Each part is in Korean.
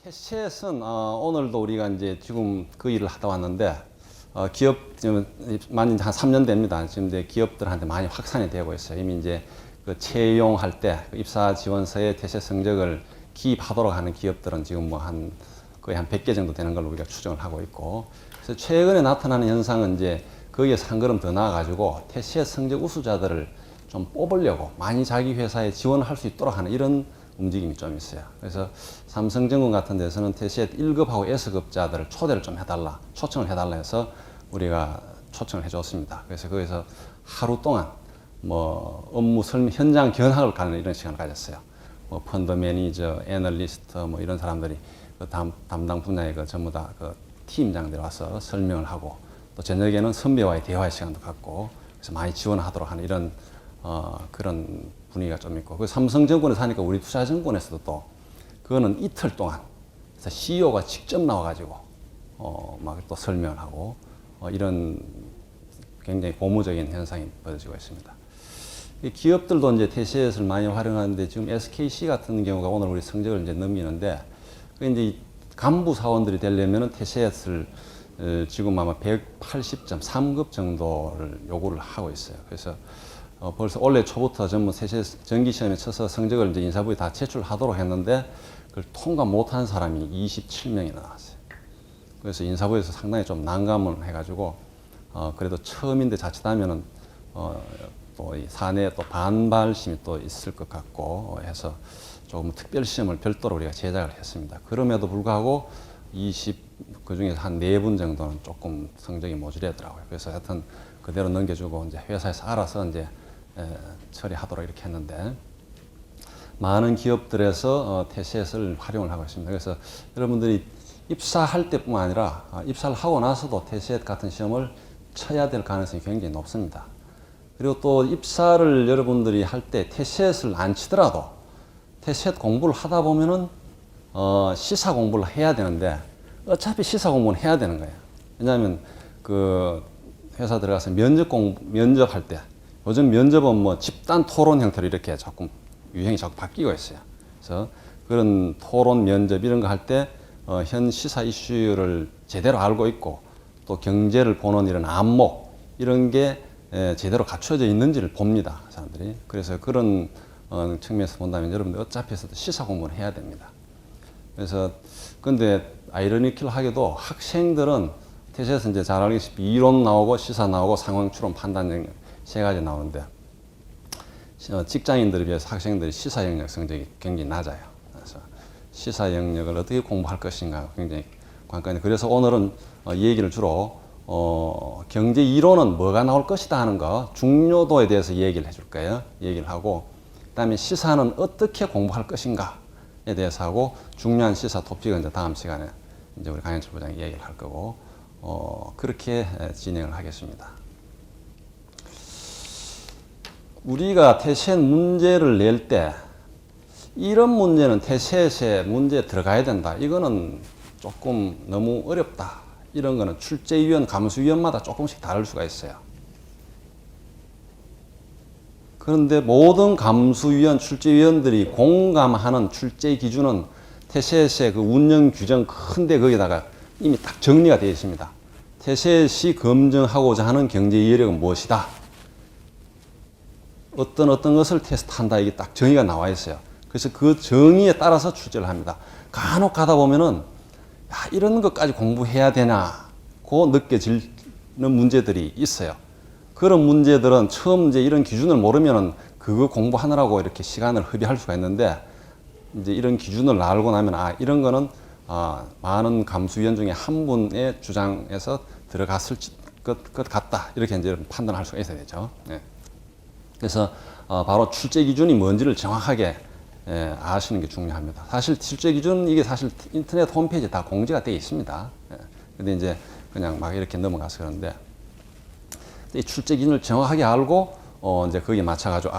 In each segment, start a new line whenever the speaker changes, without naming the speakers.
TCS는 오늘도 우리가 이제 지금 그 일을 하다 왔는데 기업 지금 만 한 3년 됩니다. 지금 이제 기업들한테 많이 확산이 되고 있어요. 이미 이제 그 채용할 때 입사 지원서에 TCS 성적을 기입하도록 하는 기업들은 지금 뭐 한 거의 한 100개 정도 되는 걸로 우리가 추정을 하고 있고, 그래서 최근에 나타나는 현상은 이제 거기에서 한 걸음 더 나아가지고 TCS 성적 우수자들을 좀 뽑으려고 많이 자기 회사에 지원할 수 있도록 하는 이런 움직임이 좀 있어요. 그래서 삼성전공 같은 데서는 TCS 1급하고 S급자들을 초대를 좀 해달라, 초청을 해달라 해서 우리가 초청을 해줬습니다. 그래서 거기서 하루 동안 뭐 업무 설명, 현장 견학을 가는 이런 시간을 가졌어요. 뭐 펀드 매니저, 애널리스트 뭐 이런 사람들이 그 담당 분야의 그 전부 다 그 팀장들이 와서 설명을 하고, 또 저녁에는 선배와의 대화의 시간도 갖고, 그래서 많이 지원하도록 하는 이런 그런 분위기가 좀 있고, 그 삼성증권에서 하니까 우리 투자증권에서도 또 그거는 이틀 동안 그래서 CEO가 직접 나와가지고 막 또 설명을 하고 이런 굉장히 고무적인 현상이 벌어지고 있습니다. 이 기업들도 이제 TCS를 많이 활용하는데, 지금 SKC 같은 경우가 오늘 우리 성적을 이제 넘기는데, 그 이제 간부 사원들이 되려면은 TCS를 지금 아마 180점 3급 정도를 요구를 하고 있어요. 그래서 벌써 올해 초부터 전부 TCS 정기시험에 쳐서 성적을 이제 인사부에 다 제출하도록 했는데, 그걸 통과 못한 사람이 27명이나 나왔어요. 그래서 인사부에서 상당히 좀 난감을 해가지고 그래도 처음인데 자칫하면은 또 이 사내에 또 반발심이 또 있을 것 같고 해서 조금 특별 시험을 별도로 우리가 제작을 했습니다. 그럼에도 불구하고 그 중에서 한 4분 정도는 조금 성적이 모자라더라고요. 그래서 하여튼 그대로 넘겨주고 이제 회사에서 알아서 이제 처리하도록 이렇게 했는데, 많은 기업들에서 TCS를 활용을 하고 있습니다. 그래서 여러분들이 입사할 때뿐만 아니라 입사를 하고 나서도 TCS 같은 시험을 쳐야 될 가능성이 굉장히 높습니다. 그리고 또 입사를 여러분들이 할 때 TCS를 안 치더라도 TCS 공부를 하다 보면은 시사 공부를 해야 되는데, 어차피 시사 공부는 해야 되는 거예요. 왜냐하면 그 회사 들어가서 면접할 때, 요즘 면접은 뭐 집단 토론 형태로 이렇게 조금 유행이 자꾸 바뀌고 있어요. 그래서 그런 토론 면접 이런 거 할 때 현 시사 이슈를 제대로 알고 있고, 또 경제를 보는 이런 안목 이런 게 제대로 갖춰져 있는지를 봅니다, 사람들이. 그래서 그런 측면에서 본다면 여러분들 어차피 시사 공부는 해야 됩니다. 그래서 근데 아이러니컬하게도 학생들은 TCS 이제 잘 알다시피 이론 나오고 시사 나오고 상황 추론 판단 영역 3가지 나오는데, 직장인들에 비해서 학생들이 시사 영역 성적이 굉장히 낮아요. 그래서 시사 영역을 어떻게 공부할 것인가 굉장히 관건이. 그래서 오늘은 이 얘기를 주로 경제 이론은 뭐가 나올 것이다 하는 거 중요도에 대해서 얘기를 해줄 거예요. 얘기를 하고, 그다음에 시사는 어떻게 공부할 것인가에 대해서 하고, 중요한 시사 토픽은 이제 다음 시간에 이제 우리 강현철 부장이 얘기를 할 거고, 그렇게 진행을 하겠습니다. 우리가 TCS 문제를 낼 때 이런 문제는 TCS에 문제에 들어가야 된다, 이거는 조금 너무 어렵다, 이런 거는 출제위원, 감수위원마다 조금씩 다를 수가 있어요. 그런데 모든 감수위원, 출제위원들이 공감하는 출제 기준은 TCS의 그 운영 규정 큰데 거기다가 이미 딱 정리가 되어 있습니다. TCS이 검증하고자 하는 경제 이해력은 무엇이다, 어떤 것을 테스트한다, 이게 딱 정의가 나와 있어요. 그래서 그 정의에 따라서 출제를 합니다. 간혹 가다 보면은 이런 것까지 공부해야 되냐고 느껴지는 문제들이 있어요. 그런 문제들은 처음 이제 이런 기준을 모르면은 그거 공부하느라고 이렇게 시간을 허비할 수가 있는데, 이제 이런 기준을 알고 나면 이런 거는 많은 감수위원 중에 한 분의 주장에서 들어갔을 것 같다, 이렇게 이제 판단할 수가 있어야 되죠. 네. 그래서 바로 출제 기준이 뭔지를 정확하게 아시는 게 중요합니다. 사실 출제 기준 이게 사실 인터넷 홈페이지에 다 공지가 되어 있습니다. 근데 이제 그냥 막 이렇게 넘어가서 그러는데, 이 출제 기준을 정확하게 알고 이제 거기에 맞춰가지고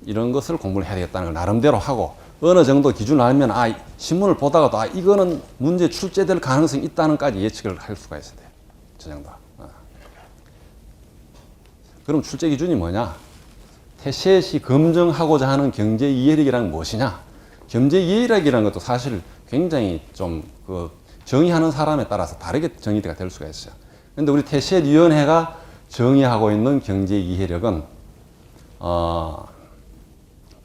이런 것을 공부를 해야 되겠다는 걸 나름대로 하고, 어느 정도 기준을 알면 신문을 보다가도 이거는 문제 출제될 가능성이 있다는까지 예측을 할 수가 있어야 돼요. 저 정도. 그럼 출제 기준이 뭐냐? TCS이 검증하고자 하는 경제 이해력이란 무엇이냐? 경제 이해력이라는 것도 사실 굉장히 좀 그 정의하는 사람에 따라서 다르게 정의가 될 수가 있어요. 그런데 우리 태셋위원회가 정의하고 있는 경제 이해력은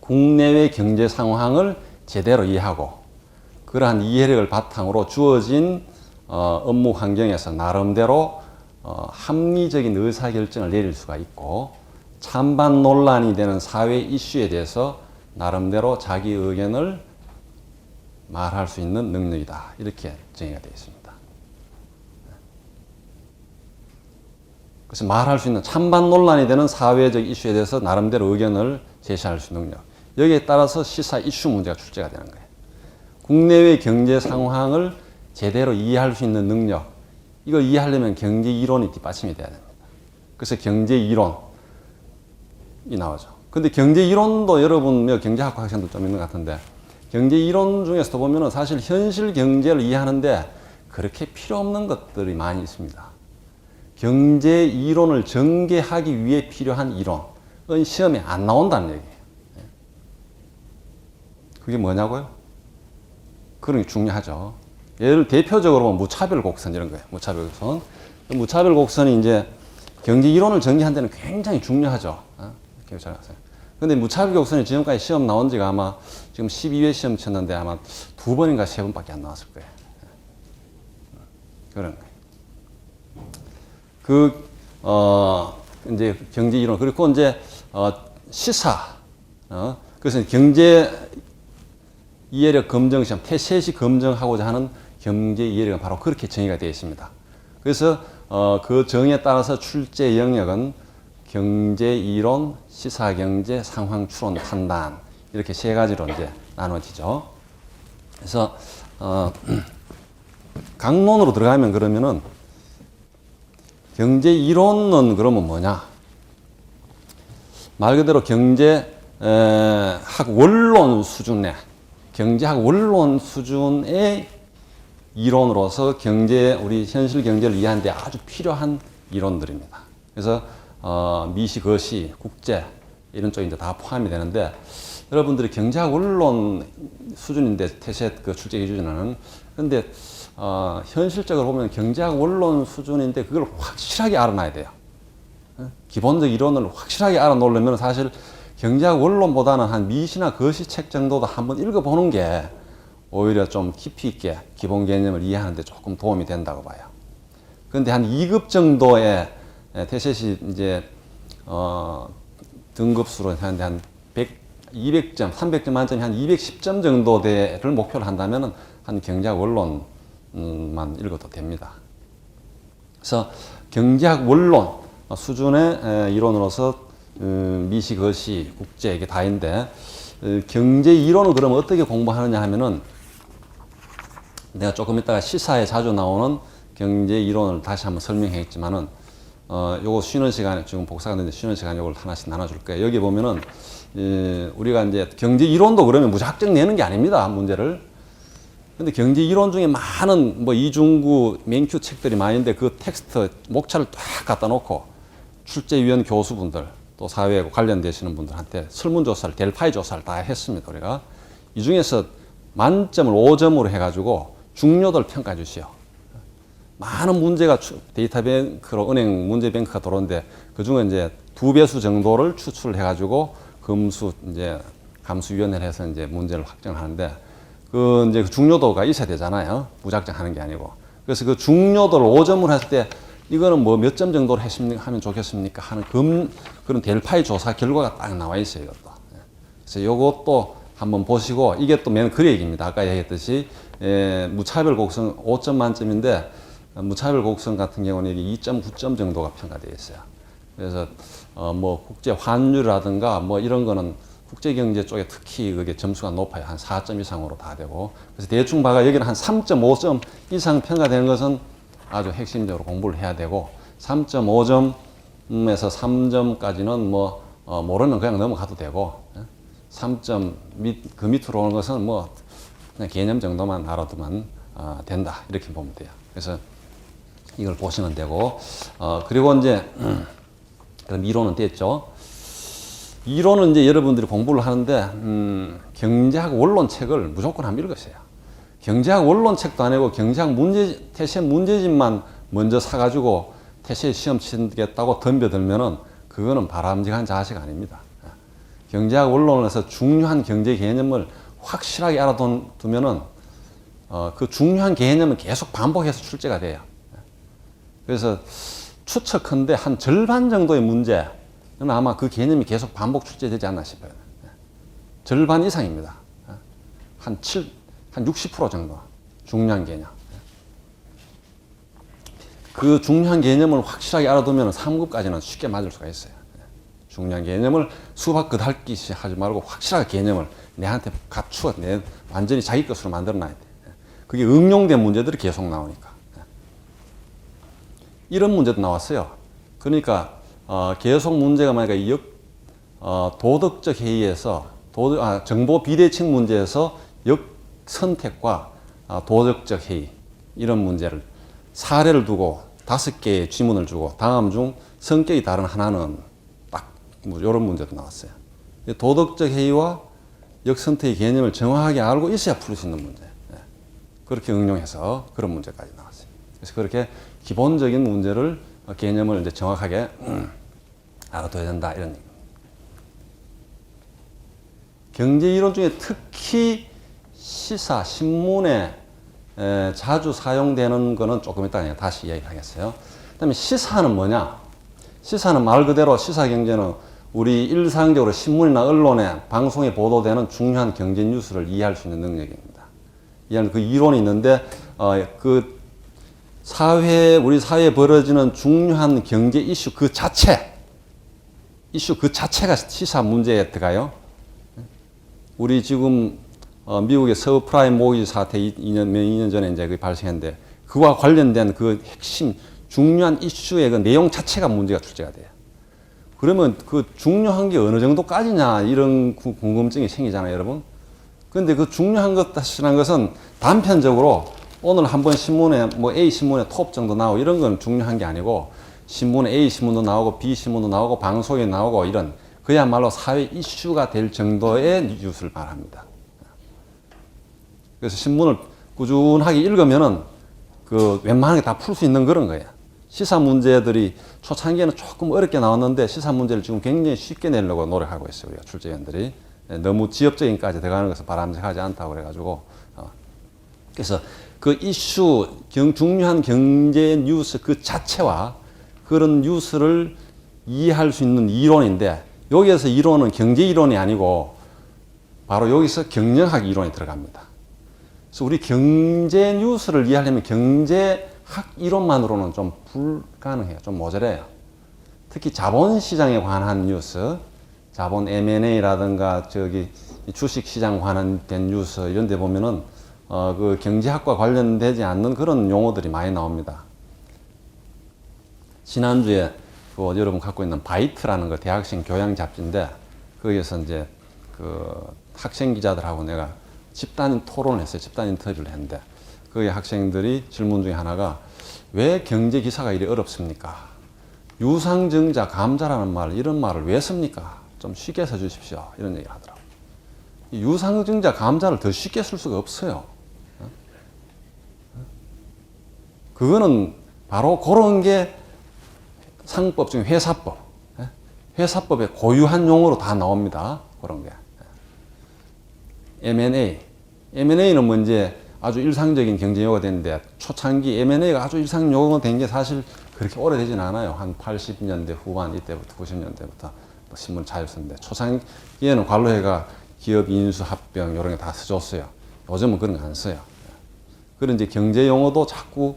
국내외 경제 상황을 제대로 이해하고 그러한 이해력을 바탕으로 주어진 업무 환경에서 나름대로 합리적인 의사결정을 내릴 수가 있고 찬반 논란이 되는 사회 이슈에 대해서 나름대로 자기 의견을 말할 수 있는 능력이다. 이렇게 정의가 되어 있습니다. 그래서 말할 수 있는 찬반 논란이 되는 사회적 이슈에 대해서 나름대로 의견을 제시할 수 있는 능력. 여기에 따라서 시사 이슈 문제가 출제가 되는 거예요. 국내외 경제 상황을 제대로 이해할 수 있는 능력. 이걸 이해하려면 경제 이론이 뒷받침이 돼야 됩니다. 그래서 경제 이론이 나오죠. 근데 경제 이론도 여러분 경제학과 학생도 좀 있는 것 같은데 경제 이론 중에서도 보면은 사실 현실 경제를 이해하는데 그렇게 필요 없는 것들이 많이 있습니다. 경제 이론을 전개하기 위해 필요한 이론은 시험에 안 나온다는 얘기예요. 그게 뭐냐고요? 그런 게 중요하죠. 예를 대표적으로 보면 무차별 곡선 이런 거예요. 무차별 곡선. 무차별 곡선이 이제 경제 이론을 전개하는 데는 굉장히 중요하죠. 이렇게 잘 아세요. 근데 무차별 곡선이 지금까지 시험 나온 지가 아마 지금 12회 시험 쳤는데 아마 2번인가 3번밖에 안 나왔을 거예요. 그런 거예요. 이제 경제 이론, 그리고 이제, 시사, 그래서 경제 이해력 검정 시험, 태셋이 검증하고자 하는 경제 이해력은 바로 그렇게 정의가 되어 있습니다. 그래서, 그 정의에 따라서 출제 영역은 경제 이론, 시사 경제, 상황 추론 판단, 이렇게 3가지로 이제 나눠지죠. 그래서, 강론으로 들어가면 그러면은, 경제 이론은 그러면 뭐냐? 말 그대로 경제학 원론 수준의, 경제학 원론 수준의 이론으로서 우리 현실 경제를 이해하는 데 아주 필요한 이론들입니다. 그래서, 미시, 거시, 국제, 이런 쪽이 이제 다 포함이 되는데, 여러분들이 경제학 원론 수준인데, 태셋 그 출제 기준은. 근데, 현실적으로 보면 경제학 원론 수준인데 그걸 확실하게 알아놔야 돼요. 기본적 이론을 확실하게 알아놓으려면 사실 경제학 원론보다는 한 미시나 거시 책 정도도 한번 읽어보는 게 오히려 좀 깊이 있게 기본 개념을 이해하는 데 조금 도움이 된다고 봐요. 그런데 한 2급 정도의 태셋이 이제, 등급수로 하는데 한 200점, 300점 만점에 한 210점 정도를 목표로 한다면은 한 경제학 원론만 읽어도 됩니다. 그래서 경제학 원론 수준의 이론으로서 미시, 거시, 국제 이게 다인데 경제 이론을 그럼 어떻게 공부하느냐 하면은 내가 조금 이따가 시사에 자주 나오는 경제 이론을 다시 한번 설명했지만은 요거 쉬는 시간에 지금 복사가 됐는데 쉬는 시간에 요걸 하나씩 나눠줄 거예요. 여기 보면은 우리가 이제 경제 이론도 그러면 무작정 내는 게 아닙니다. 문제를. 근데 경제 이론 중에 많은 뭐 이중구, 맹큐 책들이 많이 있는데 그 텍스트 목차를 딱 갖다 놓고 출제위원 교수분들 또 사회에 관련되시는 분들한테 설문조사를, 델파이 조사를 다 했습니다. 우리가 이 중에서 만점을 5점으로 해가지고 중요도를 평가해 주시오. 많은 문제가 데이터뱅크로 은행 문제뱅크가 들어오는데 그 중에 이제 2배수 정도를 추출을 해가지고 감수위원회를 해서 이제 문제를 확정하는데 이제 그 중요도가 있어야 되잖아요. 무작정 하는 게 아니고. 그래서 그 중요도를 5점으로 했을 때 이거는 뭐 몇 점 정도로 하면 좋겠습니까? 하는 그런 델파이 조사 결과가 딱 나와 있어요. 이것도. 그래서 요것도 한번 보시고 이게 또 맨 그 얘기입니다. 아까 얘기했듯이 무차별 곡선 5점 만점인데 무차별 곡선 같은 경우는 여기 2.9점 정도가 평가되어 있어요. 그래서 뭐 국제 환율이라든가 뭐 이런 거는 국제경제 쪽에 특히 그게 점수가 높아요. 한 4점 이상으로 다 되고. 그래서 대충 봐가 여기는 한 3.5점 이상 평가되는 것은 아주 핵심적으로 공부를 해야 되고 3.5점에서 3점까지는 뭐 모르면 그냥 넘어가도 되고 3점 그 밑으로 오는 것은 뭐 그냥 개념 정도만 알아두면 된다. 이렇게 보면 돼요. 그래서 이걸 보시면 되고 그리고 이제 그럼 이론은 됐죠. 이론은 이제 여러분들이 공부를 하는데 경제학 원론책을 무조건 한번 읽으세요. 경제학 원론책도 아니고 경제학 태시의 문제집만 먼저 사가지고 태시에 시험 치겠다고 덤벼들면은 그거는 바람직한 자세가 아닙니다. 경제학 원론에서 중요한 경제 개념을 확실하게 알아두면은 그 중요한 개념은 계속 반복해서 출제가 돼요. 그래서 추측컨대 한 절반 정도의 문제는 아마 그 개념이 계속 반복 출제되지 않나 싶어요. 절반 이상입니다. 한 60% 정도 중요한 개념. 그 중요한 개념을 확실하게 알아두면 3급까지는 쉽게 맞을 수가 있어요. 중요한 개념을 수박 긋핥기 하지 말고 확실하게 개념을 내한테 갖추어 완전히 자기 것으로 만들어 놔야 돼. 그게 응용된 문제들이 계속 나오니까. 이런 문제도 나왔어요. 그러니까 계속 문제가 만약에 도덕적 해이에서 정보 비대칭 문제에서 역선택과 도덕적 해이 이런 문제를 사례를 두고 5개의 지문을 주고 다음 중 성격이 다른 하나는 딱 뭐 이런 문제도 나왔어요. 도덕적 해이와 역선택의 개념을 정확하게 알고 있어야 풀 수 있는 문제. 그렇게 응용해서 그런 문제까지 나왔어요. 그래서 그렇게 기본적인 문제를 개념을 이제 정확하게 알아둬야 된다 이런 얘기입니다. 경제 이론 중에 특히 시사, 신문에 자주 사용되는 거는 조금 이따 다시 이야기하겠어요. 그다음에 시사는 뭐냐? 시사는 말 그대로 시사 경제는 우리 일상적으로 신문이나 언론에 방송에 보도되는 중요한 경제 뉴스를 이해할 수 있는 능력입니다. 이해하는 그 이론이 있는데 그 우리 사회에 벌어지는 중요한 경제 이슈 그 자체가 시사 문제에 들어가요. 우리 지금 미국의 서브프라임 모기지 사태 2년 전에 이제 그 발생했는데 그와 관련된 그 핵심 중요한 이슈의 그 내용 자체가 문제가 출제가 돼요. 그러면 그 중요한 게 어느 정도까지냐 이런 궁금증이 생기잖아요, 여러분. 그런데 그 중요한 것이라는 것은 단편적으로 오늘 한번 신문에 뭐 A 신문에 톱 정도 나오고 이런 건 중요한 게 아니고 신문에 A 신문도 나오고 B 신문도 나오고 방송에 나오고 이런 그야말로 사회 이슈가 될 정도의 뉴스를 말합니다. 그래서 신문을 꾸준하게 읽으면은 그 웬만하게 다 풀 수 있는 그런 거예요. 시사 문제들이 초창기에는 조금 어렵게 나왔는데 시사 문제를 지금 굉장히 쉽게 내려고 노력하고 있어요. 우리가 출제위원들이. 너무 지엽적인까지 들어가는 것은 바람직하지 않다고 그래가지고. 그래서 그 이슈, 중요한 경제 뉴스 그 자체와 그런 뉴스를 이해할 수 있는 이론인데 여기에서 이론은 경제 이론이 아니고 바로 여기서 경영학 이론이 들어갑니다. 그래서 우리 경제 뉴스를 이해하려면 경제학 이론만으로는 좀 불가능해요. 좀 모자라요. 특히 자본시장에 관한 뉴스, 자본 M&A라든가 주식시장 관련된 뉴스 이런 데 보면은 그 경제학과 관련되지 않는 그런 용어들이 많이 나옵니다. 지난주에 여러분 갖고 있는 바이트라는 거 대학생 교양 잡지인데 거기에서 이제 그 학생 기자들하고 내가 집단 토론을 했어요. 집단 인터뷰를 했는데 거기 학생들이 질문 중에 하나가 왜 경제 기사가 이리 어렵습니까? 유상증자 감자라는 말 이런 말을 왜 씁니까? 좀 쉽게 써주십시오. 이런 얘기를 하더라고요. 유상증자 감자를 더 쉽게 쓸 수가 없어요. 그거는 바로 그런 게 상법 중에 회사법. 회사법의 고유한 용어로 다 나옵니다. 그런 게. M&A. M&A는 뭐 이제 아주 일상적인 경제 용어가 됐는데 초창기 M&A가 아주 일상 용어가 된 게 사실 그렇게 오래되진 않아요. 한 80년대 후반 이때부터 90년대부터 신문 잘 쓰는데 초창기에는 관로회가 기업 인수 합병 이런 게 다 써줬어요. 요즘은 그런 거 안 써요. 그런 이제 경제 용어도 자꾸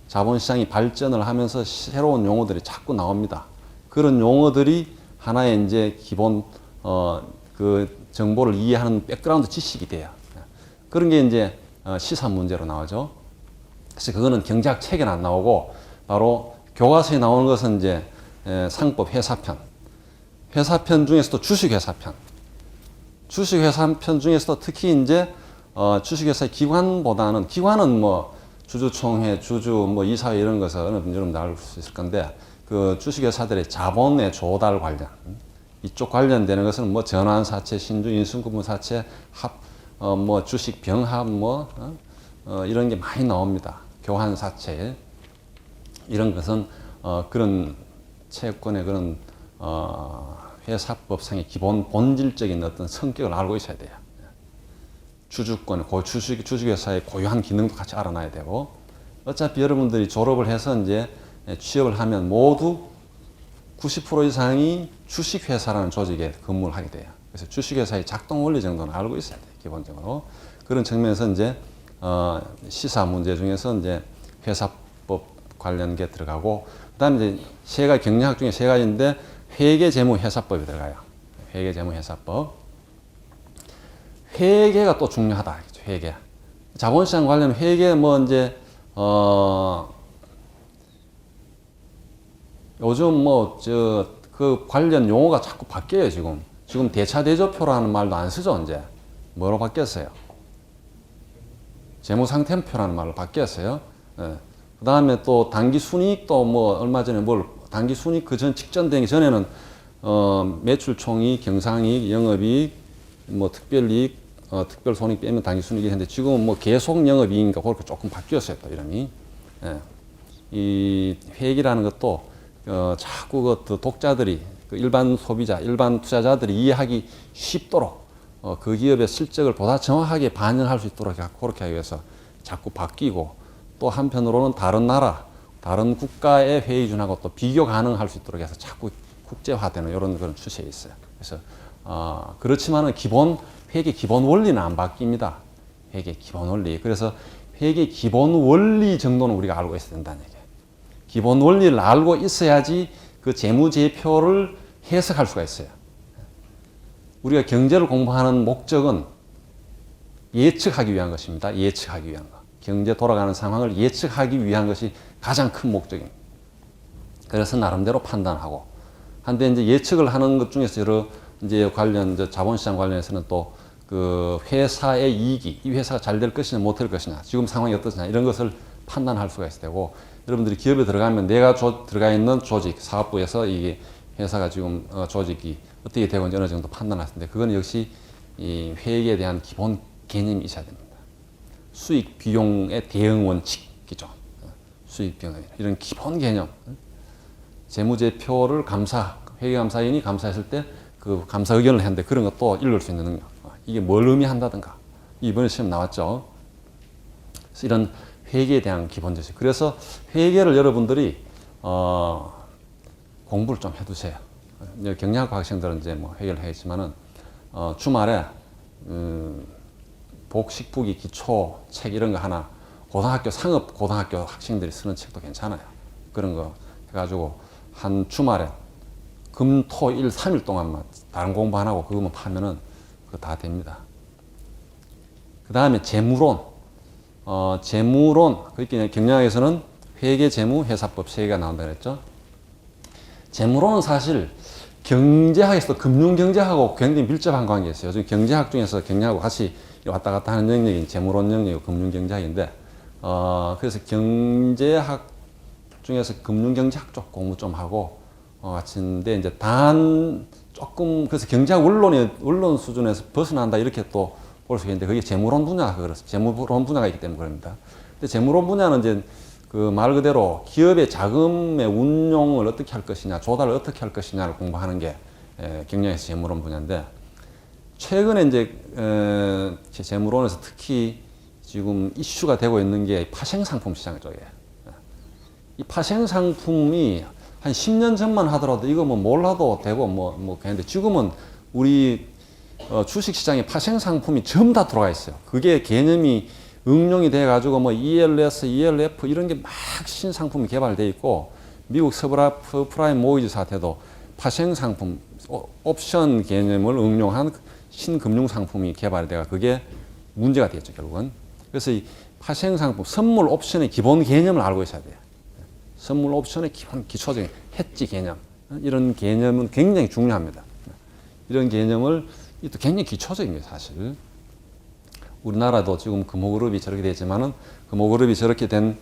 자본시장이 발전을 하면서 새로운 용어들이 자꾸 나옵니다. 그런 용어들이 하나의 이제 기본 그 정보를 이해하는 백그라운드 지식이 돼요. 그런 게 이제 시사 문제로 나오죠. 그래서 그거는 경제학 책에는 안 나오고 바로 교과서에 나오는 것은 이제 상법 회사편, 회사편 중에서도 주식회사편, 주식회사편 중에서도 특히 이제 주식회사의 기관보다는 기관은 뭐 주주총회, 주주 뭐 이사회 이런 것은 여러분들 알 수 있을 건데 그 주식회사들의 자본의 조달 관련 이쪽 관련되는 것은 뭐 전환사채, 신주, 인수분무사채, 뭐 주식 병합, 이런 게 많이 나옵니다. 교환사채. 이런 것은, 그런 채권의 그런, 회사법상의 기본 본질적인 어떤 성격을 알고 있어야 돼요. 주주권, 주식회사의 고유한 기능도 같이 알아놔야 되고, 어차피 여러분들이 졸업을 해서 이제 취업을 하면 모두 90% 이상이 주식회사라는 조직에 근무를 하게 돼요. 그래서 주식회사의 작동 원리 정도는 알고 있어야 돼요, 기본적으로. 그런 측면에서 이제, 시사 문제 중에서 이제 회사법 관련 게 들어가고, 그 다음에 이제 경영학 중에 세 가지인데, 회계재무회사법이 들어가요. 회계재무회사법. 회계가 또 중요하다. 회계. 자본시장 관련 회계 이제, 요즘 그 관련 용어가 자꾸 바뀌어요, 지금. 지금 대차대조표라는 말도 안 쓰죠, 이제. 뭐로 바뀌었어요? 재무상태표라는 말로 바뀌었어요. 예. 그 다음에 또 단기순이익도 얼마 전에 단기순이익 직전 되기 전에는, 매출총이익, 경상이익, 영업이익, 특별이익, 특별손익 빼면 단기순이익이 했는데 지금은 계속 영업이익인가 그렇게 조금 바뀌었어요, 또 이름이. 예. 이 회계라는 것도, 자꾸 독자들이, 일반 소비자, 일반 투자자들이 이해하기 쉽도록, 그 기업의 실적을 보다 정확하게 반영할 수 있도록 그렇게 하기 위해서 자꾸 바뀌고, 또 한편으로는 다른 나라, 다른 국가의 회의 기준하고 또 비교 가능할 수 있도록 해서 자꾸 국제화되는 이런 그런 추세에 있어요. 그래서, 그렇지만은 회계 기본 원리는 안 바뀝니다. 회계 기본 원리. 그래서 회계 기본 원리 정도는 우리가 알고 있어야 된다는 얘기예요. 기본 원리를 알고 있어야지 그 재무제표를 해석할 수가 있어요. 우리가 경제를 공부하는 목적은 예측하기 위한 것입니다. 예측하기 위한 것. 경제 돌아가는 상황을 예측하기 위한 것이 가장 큰 목적입니다. 그래서 나름대로 판단하고. 한데 이제 예측을 하는 것 중에서 여러 이제 자본시장 관련해서는 또 그 회사의 이익이, 이 회사가 잘 될 것이냐 못 될 것이냐, 지금 상황이 어떠냐 이런 것을 판단할 수가 있을 테고, 여러분들이 기업에 들어가면 내가 들어가 있는 조직, 사업부에서 이게 회사가 지금 조직이 어떻게 되고 있는지 어느 정도 판단할 텐데, 그건 역시 이 회계에 대한 기본 개념이 있어야 됩니다. 수익 비용의 대응 원칙이죠. 수익 비용 이런 기본 개념. 재무제표를 회계감사인이 감사했을 때 그 감사 의견을 했는데 그런 것도 읽을 수 있는 능력. 이게 뭘 의미한다든가. 이번에 시험 나왔죠. 그래서 이런 회계에 대한 기본 지식. 그래서 회계를 여러분들이 공부를 좀 해두세요. 경영학과 학생들은 이제 회계를 하겠지만은 주말에 복식부기 기초 책 이런 거 하나, 상업 고등학교 학생들이 쓰는 책도 괜찮아요. 그런 거 해가지고 한 주말에 금, 토, 일, 3일 동안만 다른 공부 안 하고 그것만 파면은 그거 다 됩니다. 그 다음에 재무론. 그러니까 경영학에서는 회계, 재무, 회사법 3개가 나온다 그랬죠. 재무론은 사실 경제학에서도 금융경제학하고 굉장히 밀접한 관계가 있어요. 요즘 경제학 중에서 경영하고 같이 왔다 갔다 하는 영역이 재무론 영역이고 금융경제학인데, 그래서 경제학 중에서 금융경제학 쪽 공부 좀 하고, 같은데, 이제 조금, 그래서 경제학 원론 수준에서 벗어난다, 이렇게 또 볼 수 있는데, 그게 재무론 분야가 그렇습니다. 재무론 분야가 있기 때문에 그럽니다. 근데 재무론 분야는 이제 그 말 그대로 기업의 자금의 운용을 어떻게 할 것이냐, 조달을 어떻게 할 것이냐를 공부하는 게 경영에서 재무론 분야인데, 최근에 이제 재무론에서 특히 지금 이슈가 되고 있는 게 파생상품 시장 쪽이에요. 이 파생상품이 한 10년 전만 하더라도 이거 몰라도 되고 그랬는데, 지금은 우리 주식시장에 파생상품이 전부 다 들어가 있어요. 그게 개념이 응용이 돼가지고 ELS, ELF 이런 게 막 신상품이 개발돼 있고, 미국 서브프라임 모기지 사태도 파생상품, 옵션 개념을 응용한 신금융상품이 개발이 돼가 그게 문제가 되겠죠, 결국은. 그래서 이 파생상품, 선물 옵션의 기본 개념을 알고 있어야 돼요. 선물 옵션의 기초적인 해지 개념. 이런 개념은 굉장히 중요합니다. 이런 개념을, 또 굉장히 기초적인 게 사실. 우리나라도 지금 금호그룹이 저렇게 되지만은, 금호그룹이 저렇게 된,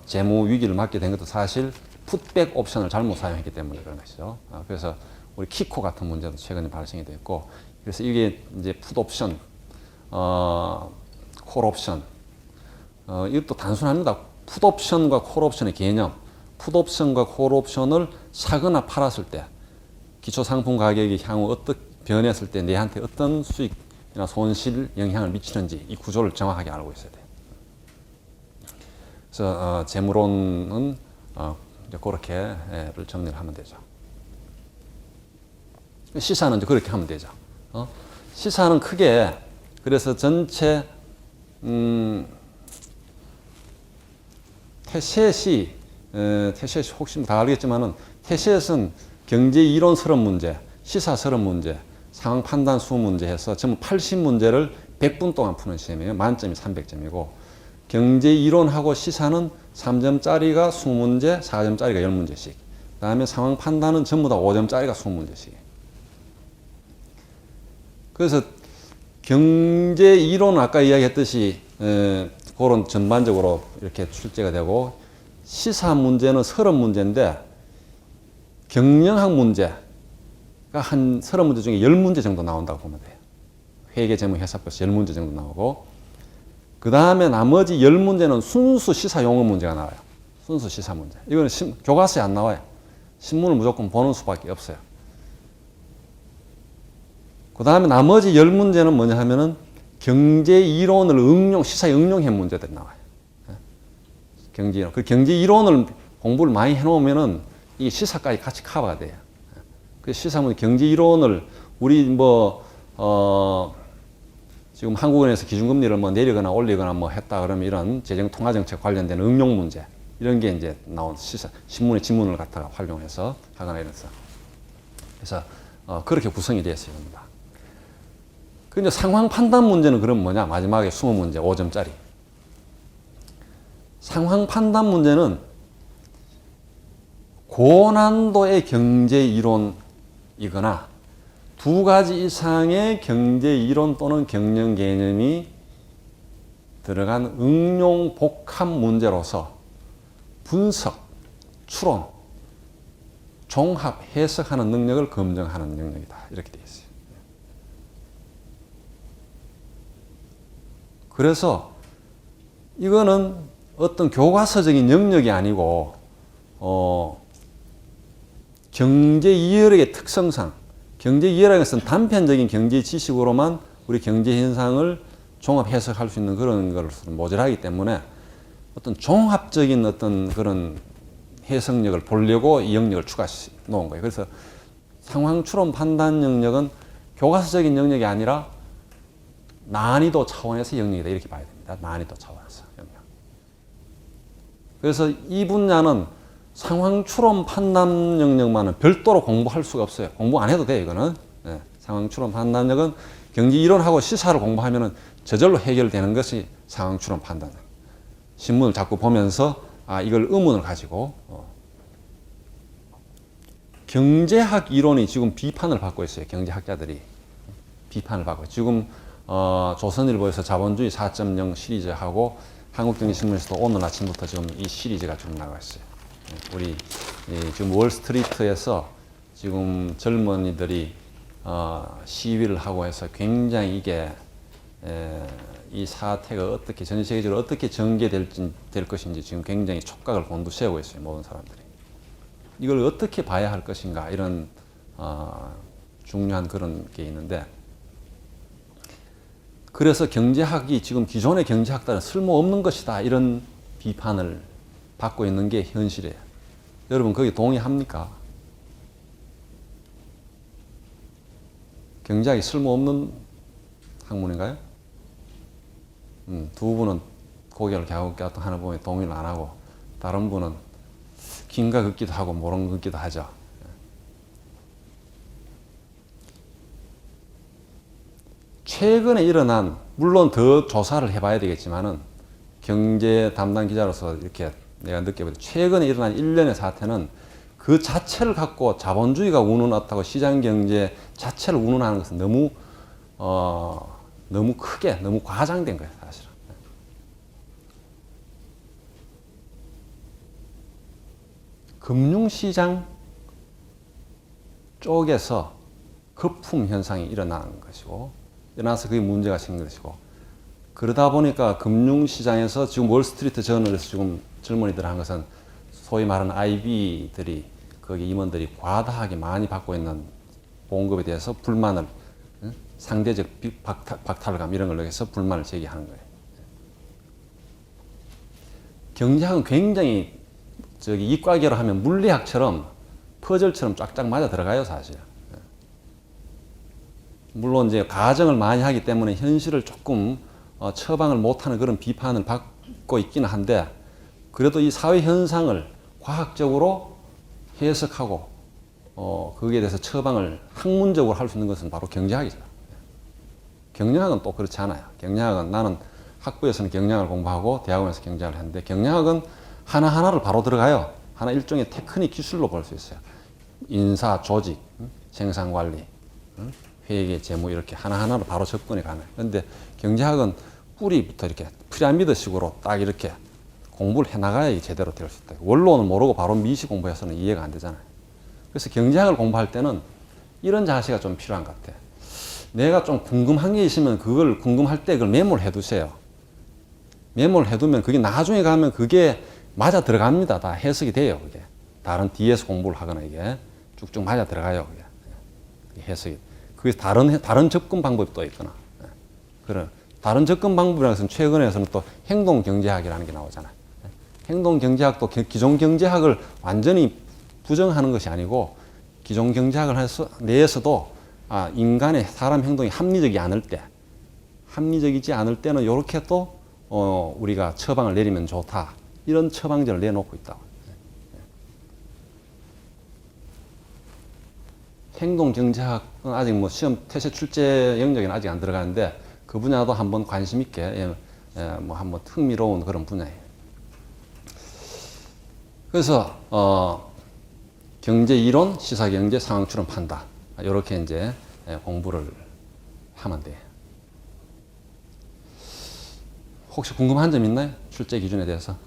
재무 위기를 맞게 된 것도 사실 풋백 옵션을 잘못 사용했기 때문에 그런 것이죠. 그래서 우리 키코 같은 문제도 최근에 발생이 됐고, 그래서 이게 이제 풋옵션, 콜옵션, 이것도 단순합니다. 풋옵션과 콜옵션의 개념, 풋옵션과 콜옵션을 사거나 팔았을 때 기초상품 가격이 향후 어떻게 변했을 때 내한테 어떤 수익이나 손실 영향을 미치는지 이 구조를 정확하게 알고 있어야 돼요. 그래서 재무론은 이제 그렇게를 정리를 하면 되죠. 시사는 이제 그렇게 하면 되죠. 시사는 크게 그래서 전체 테셋이 혹시 다 알겠지만은 테셋은 경제 이론스러운 문제, 시사스러운 문제, 상황 판단 수 문제 해서 전부 80문제를 100분 동안 푸는 시험이에요. 만점이 300점이고 경제 이론하고 시사는 3점짜리가 20문제, 4점짜리가 10문제씩. 그다음에 상황 판단은 전부 다 5점짜리가 20문제씩. 그래서 경제 이론은 아까 이야기했듯이 그런 전반적으로 이렇게 출제가 되고 시사 문제는 30문제인데 경영학 문제가 한 30문제 중에 10문제 정도 나온다고 보면 돼요. 회계 재무 회사법에서 10문제 정도 나오고 그 다음에 나머지 10문제는 순수 시사 용어 문제가 나와요. 순수 시사 문제. 이거는 교과서에 안 나와요. 신문을 무조건 보는 수밖에 없어요. 그 다음에 나머지 10문제는 뭐냐 하면은 경제 이론을 시사에 응용한 문제들이 나와요. 경제 이론. 그 경제 이론을 공부를 많이 해놓으면은 이 시사까지 같이 커버가 돼요. 그 시사문 경제 이론을 우리 지금 한국은행에서 기준금리를 내리거나 올리거나 했다 그러면 이런 재정 통화 정책 관련된 응용 문제 이런 게 이제 나온 신문의 지문을 갖다가 활용해서 하거나 이래서 그래서 그렇게 구성이 되어 있습니다. 그 이제 상황 판단 문제는 그럼 뭐냐? 마지막에 20문제 5점짜리. 상황 판단 문제는 고난도의 경제 이론이거나 두 가지 이상의 경제 이론 또는 경영 개념이 들어간 응용 복합 문제로서 분석, 추론, 종합, 해석하는 능력을 검증하는 영역이다. 이렇게 되어 있어요. 그래서 이거는 어떤 교과서적인 영역이 아니고 경제 이해력의 특성상 경제 이해라는 것은 단편적인 경제 지식으로만 우리 경제 현상을 종합 해석할 수 있는 그런 것으로 모자라기 때문에 어떤 종합적인 어떤 그런 해석력을 보려고 이 영역을 추가해 놓은 거예요. 그래서 상황 추론 판단 영역은 교과서적인 영역이 아니라 난이도 차원에서 영역이다. 이렇게 봐야 됩니다. 난이도 차원에서 영역. 그래서 이 분야는 상황 추론 판단 영역만은 별도로 공부할 수가 없어요. 공부 안 해도 돼요, 이거는. 네. 상황 추론 판단 영역은 경제 이론하고 시사를 공부하면은 저절로 해결되는 것이 상황 추론 판단. 신문을 자꾸 보면서 이걸 의문을 가지고 경제학 이론이 지금 비판을 받고 있어요. 경제학자들이 비판을 받고 있어요. 지금 조선일보에서 자본주의 4.0 시리즈하고 한국경제신문에서도 오늘 아침부터 지금 이 시리즈가 쭉 나가 있어요. 우리 지금 월스트리트에서 지금 젊은이들이 시위를 하고 해서 굉장히 이게 이 사태가 어떻게 전 세계적으로 어떻게 전개될 것인지 지금 굉장히 촉각을 곤두세우고 있어요. 모든 사람들이. 이걸 어떻게 봐야 할 것인가 이런 중요한 그런 게 있는데 그래서 경제학이 지금 기존의 경제학들은 쓸모없는 것이다 이런 비판을 받고 있는 게 현실이에요. 여러분 거기 동의합니까? 경제학이 쓸모없는 학문인가요? 두 분은 고개를 갸웃갸웃 하는 분이 동의를 안 하고 다른 분은 긴가 긋기도 하고 모른 긋기도 하죠. 최근에 일어난 물론 더 조사를 해봐야 되겠지만은 경제 담당 기자로서 이렇게 내가 느껴보죠. 최근에 일어난 일련의 사태는 그 자체를 갖고 자본주의가 운운하다고 시장 경제 자체를 운운하는 것은 너무 크게 너무 과장된 거예요, 사실은. 금융시장 쪽에서 거품 현상이 일어나는 것이고, 일어나서 그게 문제가 생긴 것이고, 그러다 보니까 금융시장에서 지금 월스트리트 저널에서 지금 젊은이들 한 것은 소위 말하는 IB들이, 거기 임원들이 과다하게 많이 받고 있는 봉급에 대해서 불만을, 상대적 박탈감 이런 걸로 해서 불만을 제기하는 거예요. 경제학은 굉장히 이과계로 하면 물리학처럼 퍼즐처럼 쫙쫙 맞아 들어가요, 사실. 물론 이제 가정을 많이 하기 때문에 현실을 조금 처방을 못하는 그런 비판을 받고 있기는 한데, 그래도 이 사회 현상을 과학적으로 해석하고 거기에 대해서 처방을 학문적으로 할 수 있는 것은 바로 경제학이죠. 경영학은 또 그렇지 않아요. 경영학은 나는 학부에서는 경영학을 공부하고 대학원에서 경제학을 했는데, 경영학은 하나하나를 바로 들어가요. 하나 일종의 테크닉 기술로 볼 수 있어요. 인사, 조직, 생산관리, 회계, 재무 이렇게 하나하나로 바로 접근이 가능해요. 그런데 경제학은 뿌리부터 이렇게 피라미드식으로 딱 이렇게 공부를 해나가야 제대로 될 수 있다. 원론을 모르고 바로 미시 공부해서는 이해가 안 되잖아요. 그래서 경제학을 공부할 때는 이런 자세가 좀 필요한 것 같아요. 내가 좀 궁금한 게 있으면 그걸 궁금할 때 그걸 메모를 해두세요. 메모를 해두면 그게 나중에 가면 그게 맞아 들어갑니다. 다 해석이 돼요. 그게 다른 뒤에서 공부를 하거나 이게 쭉쭉 맞아 들어가요. 그게 해석이. 그게 다른 접근 방법이 또 있거나. 그런 다른 접근 방법이라는 것은 최근에서는 또 행동 경제학이라는 게 나오잖아요. 행동 경제학도 기존 경제학을 완전히 부정하는 것이 아니고, 기존 경제학을 내에서도 인간의 사람 행동이 합리적이지 않을 때는 이렇게 또 우리가 처방을 내리면 좋다, 이런 처방전을 내놓고 있다고. 행동 경제학은 아직 뭐 시험 태세 출제 영역에는 아직 안 들어가는데, 그 분야도 한번 관심 있게 뭐 한번 흥미로운 그런 분야예요. 그래서 경제 이론, 시사 경제, 상황 추론, 판단, 이렇게 이제 공부를 하면 돼요. 혹시 궁금한 점 있나요? 출제 기준에 대해서?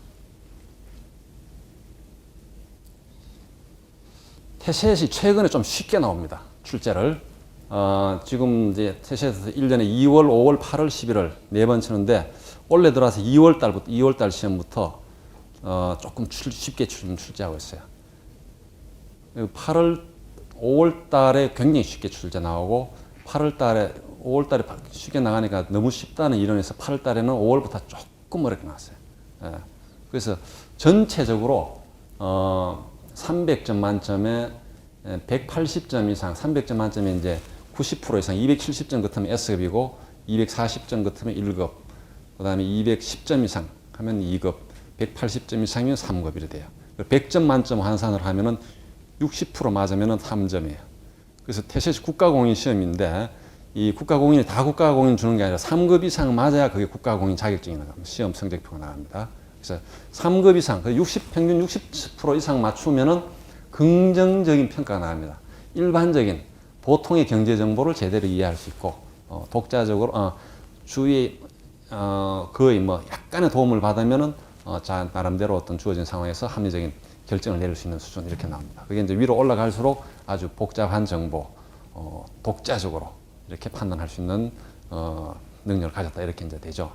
태셋이 최근에 좀 쉽게 나옵니다. 출제를. 지금 이제 태셋에서 1년에 2월, 5월, 8월, 11월 4번 치는데, 올해 들어와서 2월 달 시험부터 조금 쉽게 출제하고 있어요. 5월 달에 굉장히 쉽게 출제 나오고, 5월 달에 쉽게 나가니까 너무 쉽다는 이론에서 8월 달에는 5월부터 조금 어렵게 나왔어요. 그래서 전체적으로 300점 만점에 180점 이상, 300점 만점에 이제 90% 이상, 270점 같으면 S급이고, 240점 같으면 1급, 그 다음에 210점 이상 하면 2급, 180점 이상이면 3급이 돼요. 100점 만점 환산을 하면은 60% 맞으면은 3점이에요. 그래서 태셋이 국가공인 시험인데, 이 국가공인이 다 국가공인 주는 게 아니라 3급 이상 맞아야 그게 국가공인 자격증이 나갑니다. 시험 성적표가 나갑니다. 그래서 3급 이상, 평균 60% 이상 맞추면은 긍정적인 평가가 나갑니다. 일반적인 보통의 경제 정보를 제대로 이해할 수 있고, 독자적으로 주위에 거의 뭐 약간의 도움을 받으면은 자 나름대로 어떤 주어진 상황에서 합리적인 결정을 내릴 수 있는 수준, 이렇게 나옵니다. 그게 이제 위로 올라갈수록 아주 복잡한 정보, 독자적으로 이렇게 판단할 수 있는 능력을 가졌다, 이렇게 이제 되죠.